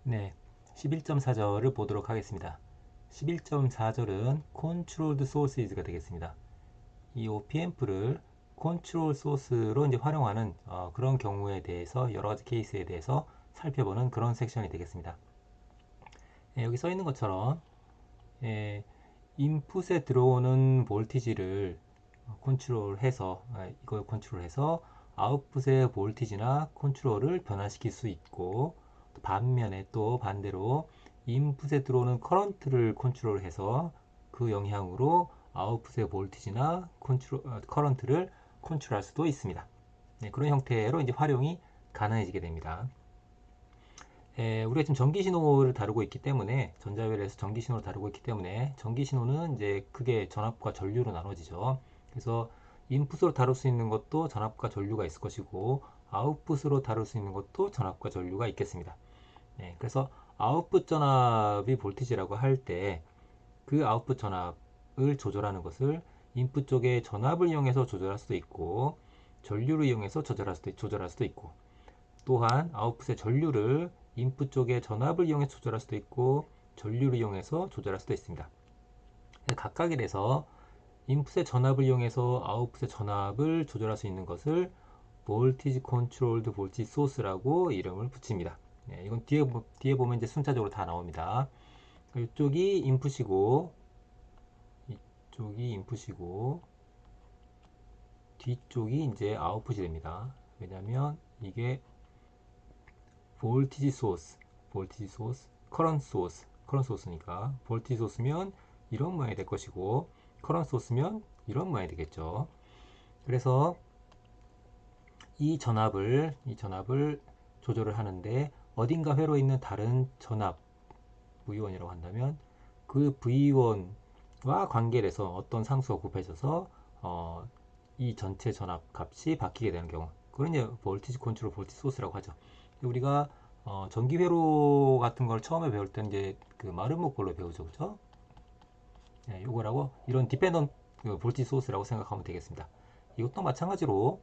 네, 11.4절을 보도록 하겠습니다. 11.4절은 Controlled Sources가 되겠습니다. 이 OPAMP를 컨트롤 소스로 이제 활용하는 그런 경우에 대해서 여러 가지 케이스에 대해서 살펴보는 그런 섹션이 되겠습니다. 여기 써 있는 것처럼 인풋에 들어오는 볼티지를 컨트롤해서 이걸 컨트롤해서 아웃풋의 볼티지나 컨트롤을 변화시킬 수 있고 반면에 또 반대로 인풋에 들어오는 커런트를 컨트롤해서 그 영향으로 아웃풋의 볼티지나 커런트를 컨트롤할 수도 있습니다. 네, 그런 형태로 이제 활용이 가능해지게 됩니다. 우리가 지금 전기 신호를 다루고 있기 때문에 전자벨에서 전기 신호를 다루고 있기 때문에 전기 신호는 이제 크게 전압과 전류로 나눠지죠. 그래서 인풋으로 다룰 수 있는 것도 전압과 전류가 있을 것이고 아웃풋으로 다룰 수 있는 것도 전압과 전류가 있겠습니다. 네, 그래서 아웃풋 전압이 볼티지라고 할 때 그 아웃풋 전압을 조절하는 것을 인풋 쪽의 전압을 이용해서 조절할 수도 있고 전류를 이용해서 조절할 수도 있고 또한 아웃풋의 전류를 인풋 쪽의 전압을 이용해서 조절할 수도 있고 전류를 이용해서 조절할 수도 있습니다. 각각에 대해서 인풋의 전압을 이용해서 아웃풋의 전압을 조절할 수 있는 것을 볼티지 컨트롤드 볼티지 소스라고 이름을 붙입니다. 네, 이건 뒤에 보면 이제 순차적으로 다 나옵니다. 이쪽이 인풋이고 이쪽이 인풋이고 뒤쪽이 이제 아웃풋이 됩니다. 왜냐하면 이게 볼티지 소스, 볼티지 소스, 커런트 소스니까 볼티지 소스면 이런 모양이 될 것이고 커런트 소스면 이런 모양이 되겠죠. 그래서 이 전압을 조절을 하는데 어딘가 회로에 있는 다른 전압 V1이라고 한다면 그 V1과 관계돼서 어떤 상수가 곱해져서 이 전체 전압 값이 바뀌게 되는 경우 그걸 이제 볼티지 컨트롤 볼티지 소스라고 하죠. 우리가 전기 회로 같은 걸 처음에 배울 때는 이제 그 마름모 걸로 배우죠, 그죠? 네, 요거라고 이런 디펜던 그 볼티지 소스라고 생각하면 되겠습니다. 이것도 마찬가지로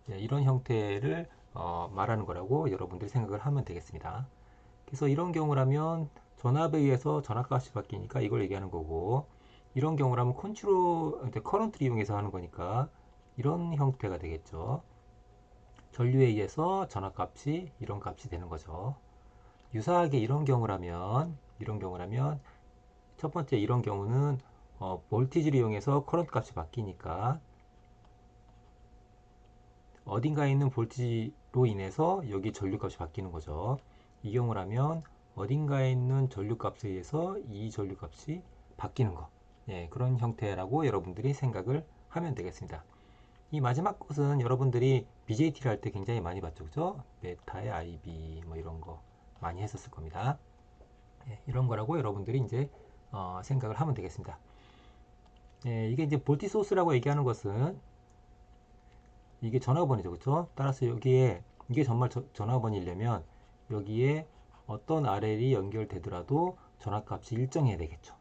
이런 형태를 말하는 거라고 여러분들이 생각을 하면 되겠습니다. 그래서 이런 경우라면 전압에 의해서 전압값이 바뀌니까 이걸 얘기하는 거고 이런 경우라면 커런트를 이용해서 하는 거니까 이런 형태가 되겠죠. 전류에 의해서 전압값이 이런 값이 되는 거죠. 유사하게 이런 경우라면 첫 번째 이런 경우는 볼티지를 이용해서 커런트 값이 바뀌니까 어딘가에 있는 볼티지로 인해서 여기 전류값이 바뀌는 거죠. 이 경우라면 어딘가에 있는 전류값에 의해서 이 전류값이 바뀌는 거. 그런 형태라고 여러분들이 생각을 하면 되겠습니다. 이 마지막 것은 여러분들이 BJT를 할 때 굉장히 많이 봤죠. 그죠? 메타의 IB 뭐 이런 거 많이 했었을 겁니다. 이런 거라고 여러분들이 이제 생각을 하면 되겠습니다. 이게 이제 볼티 소스라고 얘기하는 것은 이게 전화번호죠. 그렇죠? 따라서 여기에 이게 정말 전화번호이려면 여기에 어떤 RL이 연결되더라도 전압값이 일정해야 되겠죠.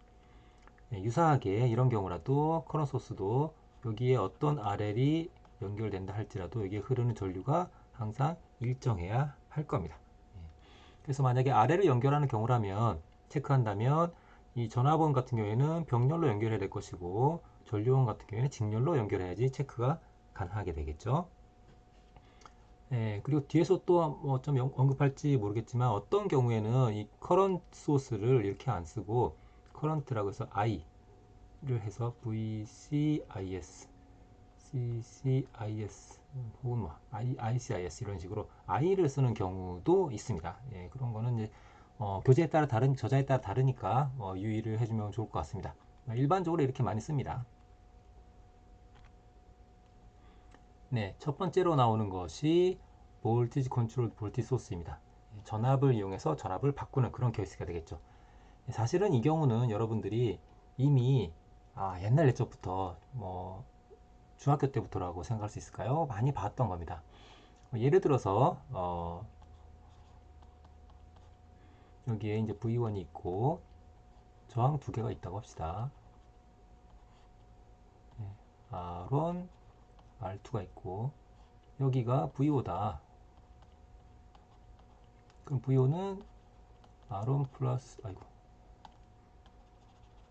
유사하게 이런 경우라도 커런 소스도 여기에 어떤 RL이 연결된다 할지라도 여기에 흐르는 전류가 항상 일정해야 할 겁니다. 그래서 만약에 RL을 연결하는 경우라면 체크한다면 이 전압원 같은 경우에는 병렬로 연결해야 될 것이고 전류원 같은 경우에는 직렬로 연결해야지 체크가 가능하게 되겠죠. 그리고 뒤에서 또 뭐 좀 언급할지 모르겠지만 어떤 경우에는 이 커런트 소스를 이렇게 안 쓰고 커런트라고 해서 I를 해서 VCIS, CCIS 혹은 뭐 ICIS 이런 식으로 I를 쓰는 경우도 있습니다. 그런 거는 이제 교재에 따라 저자에 따라 다르니까 유의를 해주면 좋을 것 같습니다. 일반적으로 이렇게 많이 씁니다. 네, 첫 번째로 나오는 것이 볼티지 컨트롤 볼티 소스입니다. 전압을 이용해서 전압을 바꾸는 그런 케이스가 되겠죠. 사실은 이 경우는 여러분들이 이미 옛날 옛적부터 뭐 중학교 때부터라고 생각할 수 있을까요? 많이 봤던 겁니다. 예를 들어서 여기에 이제 V1이 있고 저항 두 개가 있다고 합시다. R1, R2가 있고 여기가 V5다. 그럼 V5는 R1 플러스, 아이고,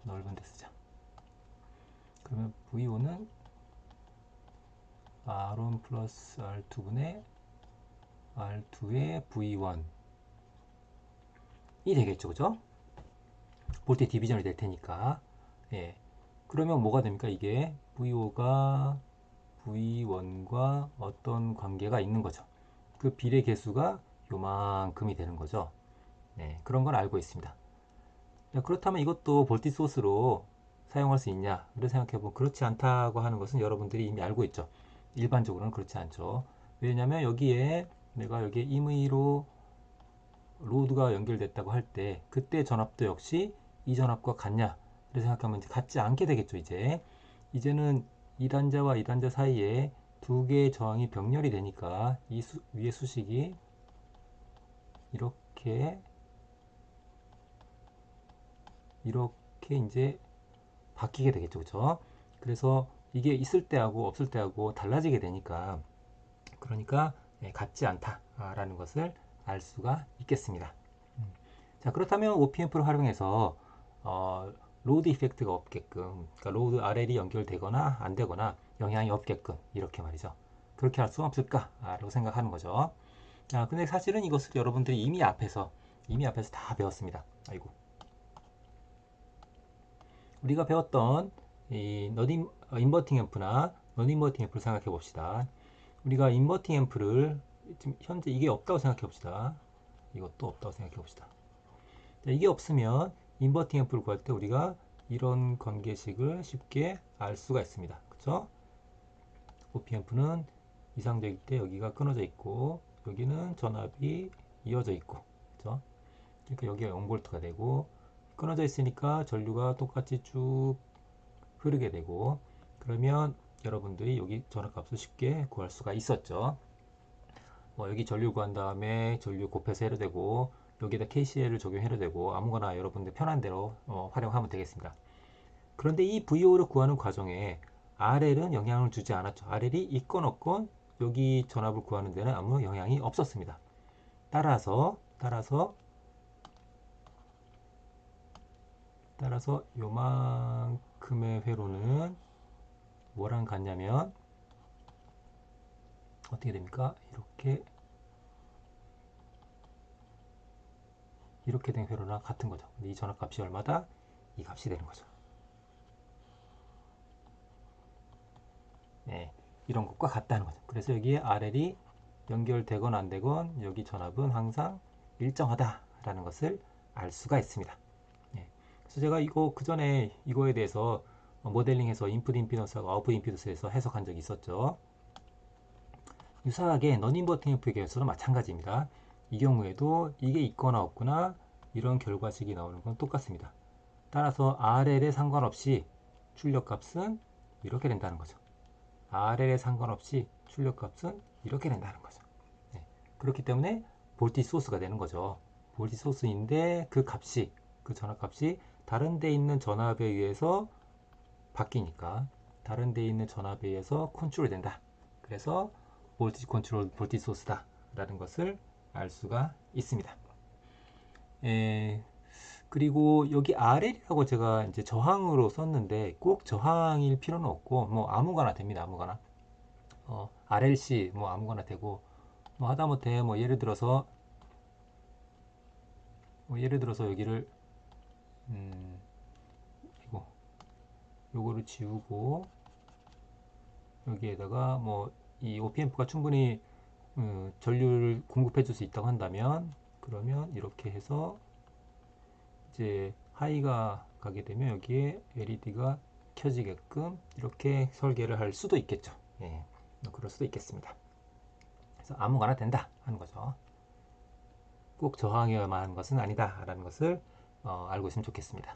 넓은 데 쓰자. 그러면 V5는 R1 플러스 R2분의 R2의 V1이 되겠죠, 그죠? 볼트의 디비전이 될 테니까. 예. 그러면 뭐가 됩니까? 이게 V5가 V1과 어떤 관계가 있는 거죠. 그 비례 계수가 요만큼이 되는 거죠. 네, 그런 건 알고 있습니다. 자, 그렇다면 이것도 볼티 소스로 사용할 수 있냐? 이렇게 생각해보면 그렇지 않다고 하는 것은 여러분들이 이미 알고 있죠. 일반적으로는 그렇지 않죠. 왜냐하면 여기에 내가 여기에 임의로 로드가 연결됐다고 할 때 그때 전압도 역시 이 전압과 같냐? 이렇게 생각하면 이제 같지 않게 되겠죠. 이제는 이 단자와 이 단자 사이에 두 개의 저항이 병렬이 되니까 이 위의 수식이 이렇게 이제 바뀌게 되겠죠. 그렇죠? 그래서 이게 있을 때하고 없을 때하고 달라지게 되니까 그러니까 같지 않다라는 것을 알 수가 있겠습니다. 자, 그렇다면 OPMP를 활용해서 로드 이펙트가 없게끔, 그러니까 로드 RL이 연결되거나 안 되거나 영향이 없게끔 이렇게 말이죠. 그렇게 할 수 없을까라고 생각하는 거죠. 자, 근데 사실은 이것을 여러분들이 이미 앞에서 다 배웠습니다. 아이고. 우리가 배웠던 이 인버팅 앰프나 non 인버팅 앰프를 생각해 봅시다. 우리가 인버팅 앰프를 지금 현재 이게 없다고 생각해 봅시다. 이것도 없다고 생각해 봅시다. 이게 없으면 인버팅 앰프를 구할 때 우리가 이런 관계식을 쉽게 알 수가 있습니다. 그쵸? op 앰프는 이상적일 때 여기가 끊어져 있고 여기는 전압이 이어져 있고, 그쵸? 그러니까 여기가 0V가 되고 끊어져 있으니까 전류가 똑같이 쭉 흐르게 되고, 그러면 여러분들이 여기 전압값을 쉽게 구할 수가 있었죠. 여기 전류 구한 다음에 전류 곱해서 해도 되고 여기다 KCL을 적용해도 되고 아무거나 여러분들 편한 대로 활용하면 되겠습니다. 그런데 이 VO를 구하는 과정에 RL은 영향을 주지 않았죠. RL이 있건 없건 여기 전압을 구하는 데는 아무 영향이 없었습니다. 따라서 요만큼의 회로는 뭐랑 같냐면 어떻게 됩니까? 이렇게 된 회로랑 같은 거죠. 이 전압값이 얼마다? 이 값이 되는 거죠. 네, 이런 것과 같다는 거죠. 그래서 여기에 RL이 연결되건 안 되건 여기 전압은 항상 일정하다라는 것을 알 수가 있습니다. 네, 그래서 제가 그 전에 이거에 대해서 모델링해서 인풋 임피던스하고 아웃풋 임피던스에서 해석한 적이 있었죠. 유사하게 non-inverting 앰프에 대해서도 마찬가지입니다. 이 경우에도 이게 있거나 없거나 이런 결과식이 나오는 건 똑같습니다. 따라서 RL에 상관없이 출력값은 이렇게 된다는 거죠. RL에 상관없이 출력값은 이렇게 된다는 거죠. 네. 그렇기 때문에 볼티지 소스가 되는 거죠. 볼티지 소스인데 그 전압값이 다른 데 있는 전압에 의해서 바뀌니까 다른 데 있는 전압에 의해서 컨트롤이 된다. 그래서 볼티지 컨트롤 볼티지 소스다 라는 것을 알 수가 있습니다. 그리고 여기 RL이라고 제가 이제 저항으로 썼는데 꼭 저항일 필요는 없고 뭐 아무거나 됩니다. 아무거나 RLC 뭐 아무거나 되고 뭐 하다못해 뭐 예를 들어서 여기를 이거 요거를 지우고 여기에다가 뭐 이 OPMP가 충분히 전류를 공급해 줄 수 있다고 한다면 그러면 이렇게 해서 이제 하이가 가게 되면 여기에 LED가 켜지게끔 이렇게 설계를 할 수도 있겠죠. 예, 그럴 수도 있겠습니다. 그래서 아무거나 된다 하는 거죠. 꼭 저항이어야만 하는 것은 아니다 라는 것을 알고 있으면 좋겠습니다.